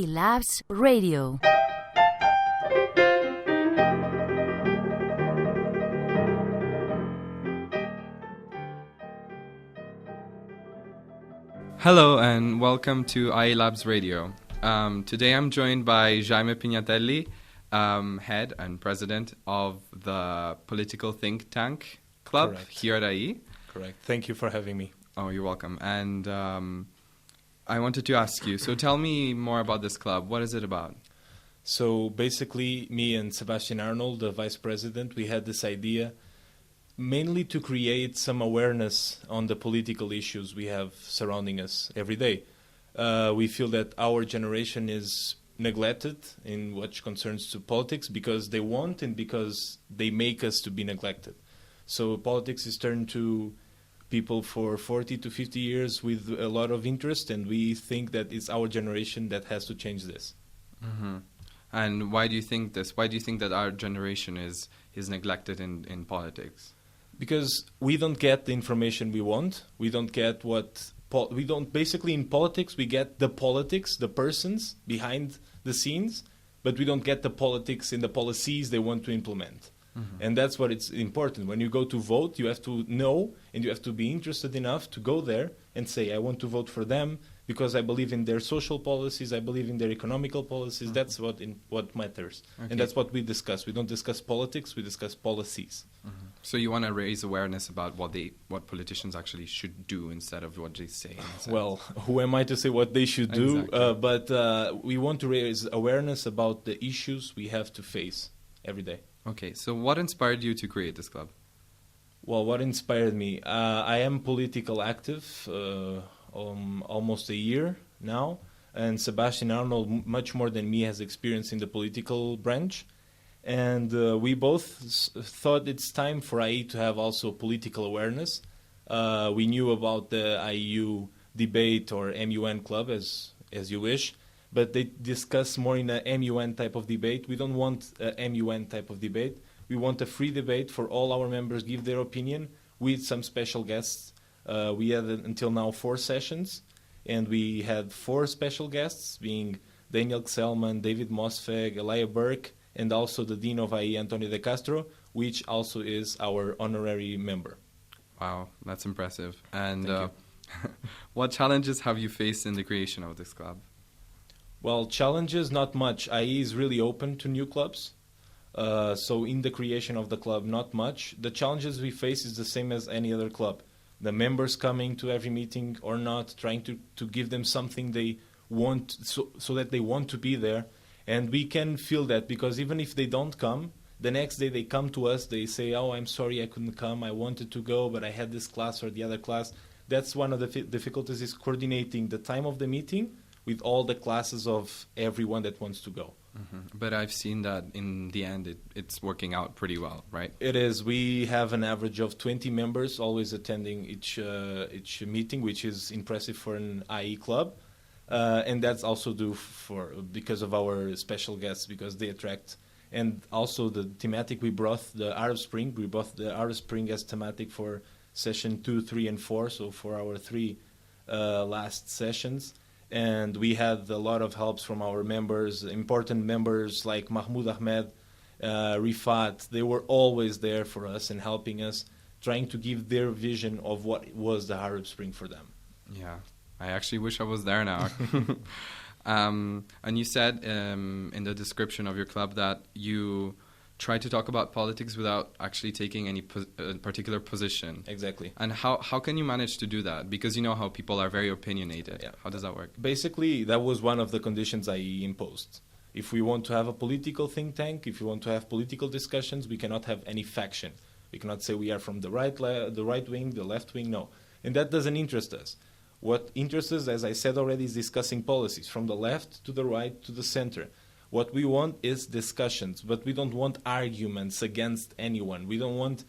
iLabs Radio. Hello and welcome to iLabs Radio. Today I'm joined by Jaime Pignatelli, head and president of the political think tank club Correct. here at IE. Correct. Thank you for having me. Oh, you're welcome. And I wanted to ask you, so tell me more about this club. What is it about? So basically, me and Sebastian Arnold, the vice president, we had this idea mainly to create some awareness on the political issues we have surrounding us every day. We feel that our generation is neglected in what concerns to politics because they want and because they make us to be neglected. So politics is turned to people for 40 to 50 years with a lot of interest, and we think that it's our generation that has to change this. Mm-hmm. And why do you think this? Why do you think that our generation is neglected in politics? Because we don't get the information we want. We don't get basically in politics, we get the politics, the persons behind the scenes, but we don't get the politics in the policies they want to implement. Mm-hmm. And that's what it's important. When you go to vote, you have to know and you have to be interested enough to go there and say, I want to vote for them because I believe in their social policies, I believe in their economical policies. Mm-hmm. That's what matters. Okay. And that's what we discuss. We don't discuss politics, we discuss policies. Mm-hmm. So you want to raise awareness about what politicians actually should do instead of what they say. Well, who am I to say what they should do? Exactly. But we want to raise awareness about the issues we have to face every day. Okay, so what inspired you to create this club? Well, what inspired me? I am political active almost a year now, and Sebastian Arnold, much more than me, has experience in the political branch. And we both thought it's time for IE to have also political awareness. We knew about the IU debate or MUN club, as you wish, but they discuss more in a MUN type of debate. We don't want a MUN type of debate. We want a free debate for all our members give their opinion with some special guests. We had until now 4 sessions, and we had 4 special guests, being Daniel Xelman, David Mosfeg, Elia Burke, and also the Dean of IE, Antonio de Castro, which also is our honorary member. Wow, that's impressive. And Thank you. What challenges have you faced in the creation of this club? Well, challenges, not much. IE is really open to new clubs. So in the creation of the club, not much. The challenges we face is the same as any other club. The members coming to every meeting or not, trying to give them something they want so that they want to be there. And we can feel that because even if they don't come, the next day they come to us, they say, oh, I'm sorry I couldn't come, I wanted to go, but I had this class or the other class. That's one of the difficulties, is coordinating the time of the meeting with all the classes of everyone that wants to go. Mm-hmm. But I've seen that in the end it's working out pretty well, right? It is. We have an average of 20 members always attending each meeting, which is impressive for an IE club. And that's also due because of our special guests, because they attract. And also the thematic we brought, the Arab Spring, we brought the Arab Spring as thematic for session 2, 3, and 4, so for our 3 last sessions. And we had a lot of helps from our members, important members like Mahmoud Ahmed, Rifat. They were always there for us and helping us, trying to give their vision of what was the Arab Spring for them. Yeah, I actually wish I was there now. And you said in the description of your club that you try to talk about politics without actually taking any particular position. Exactly. And how can you manage to do that? Because you know how people are very opinionated. Yeah. How does that work? Basically, that was one of the conditions I imposed. If we want to have a political think tank, if we want to have political discussions, we cannot have any faction. We cannot say we are from the right wing, the left wing, no. And that doesn't interest us. What interests us, as I said already, is discussing policies from the left to the right to the center. What we want is discussions, but we don't want arguments against anyone. We don't want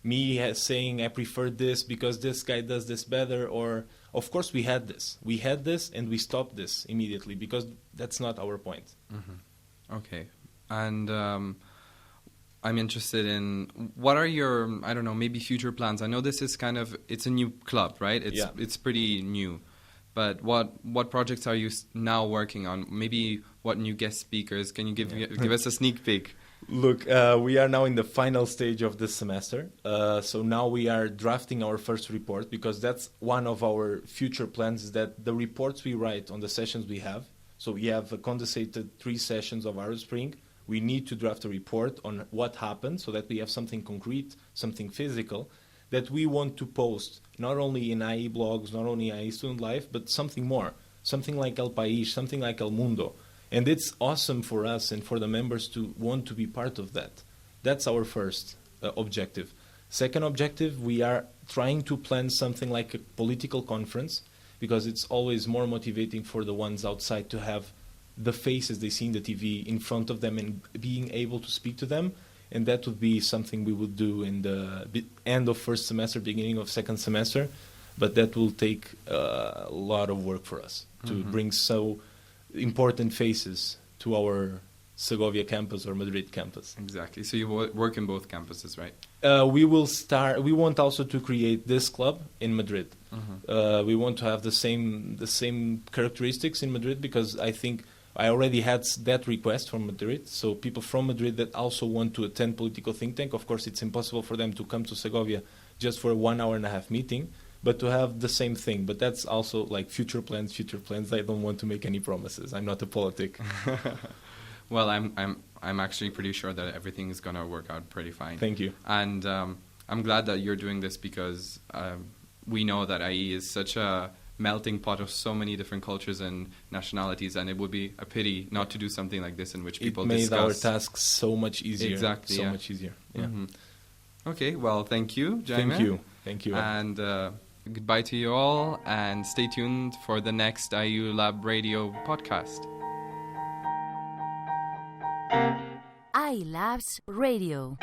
me saying I prefer this because this guy does this better. Or, of course, we had this. We had this and we stopped this immediately because that's not our point. Mm-hmm. Okay. And I'm interested in what are your, maybe future plans? I know this is it's a new club, right? It's pretty new. But what projects are you now working on? Maybe what new guest speakers? Can you give us a sneak peek? Look, we are now in the final stage of this semester. So now we are drafting our first report, because that's one of our future plans, is that the reports we write on the sessions we have, so we have condensated 3 sessions of Arab Spring. We need to draft a report on what happened so that we have something concrete, something physical, that we want to post, not only in IE blogs, not only IE Student Life, but something more, something like El País, something like El Mundo. And it's awesome for us and for the members to want to be part of that. That's our first objective. Second objective, we are trying to plan something like a political conference, because it's always more motivating for the ones outside to have the faces they see in the TV in front of them and being able to speak to them. And that would be something we would do in the end of first semester, beginning of second semester. But that will take a lot of work for us to bring so important faces to our Segovia campus or Madrid campus. Exactly. So you work in both campuses, right? We want also to create this club in Madrid. We want to have the same characteristics in Madrid, because I think I already had that request from Madrid. So people from Madrid that also want to attend political think tank. Of course, it's impossible for them to come to Segovia just for a 1.5-hour meeting, but to have the same thing. But that's also like future plans. I don't want to make any promises. I'm not a politic. Well, I'm actually pretty sure that everything is gonna work out pretty fine. Thank you. And I'm glad that you're doing this, because we know that IE is such a melting pot of so many different cultures and nationalities, and it would be a pity not to do something like this in which people discuss. It made our tasks so much easier. Exactly. So much easier. Yeah. Okay. Well, thank you, Jaime. Thank you. And goodbye to you all, and stay tuned for the next IU Lab Radio podcast. iLabs Radio.